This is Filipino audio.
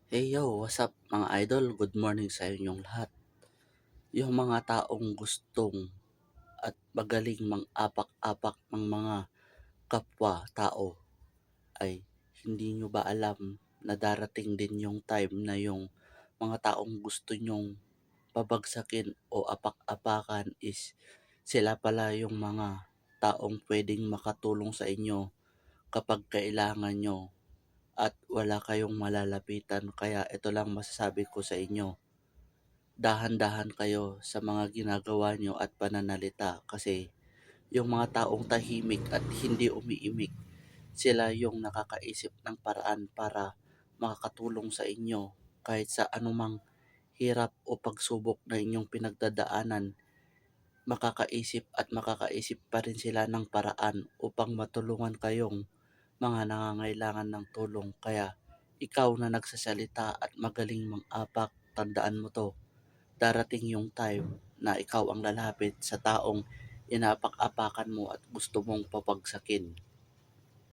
Hey yo, what's up mga idol? Good morning sa inyong lahat. Yung mga taong gustong at magaling mang-apak-apak ng mga kapwa-tao ay hindi nyo ba alam na darating din yung time na yung mga taong gusto nyong pabagsakin o apak-apakan is sila pala yung mga taong pwedeng makatulong sa inyo kapag kailangan nyo at wala kayong malalapitan. Kaya ito lang masasabi ko sa inyo, dahan-dahan kayo sa mga ginagawa nyo at pananalita kasi yung mga taong tahimik at hindi umiimik, sila yung nakakaisip ng paraan para makakatulong sa inyo kahit sa anumang hirap o pagsubok na inyong pinagdadaanan. Makakaisip pa rin sila ng paraan upang matulungan kayong mga nangangailangan ng tulong. Kaya ikaw na nagsasalita at magaling mang-apak, tandaan mo 'to, darating yung time na ikaw ang lalapit sa taong inapak-apakan mo at gusto mong papagsakin.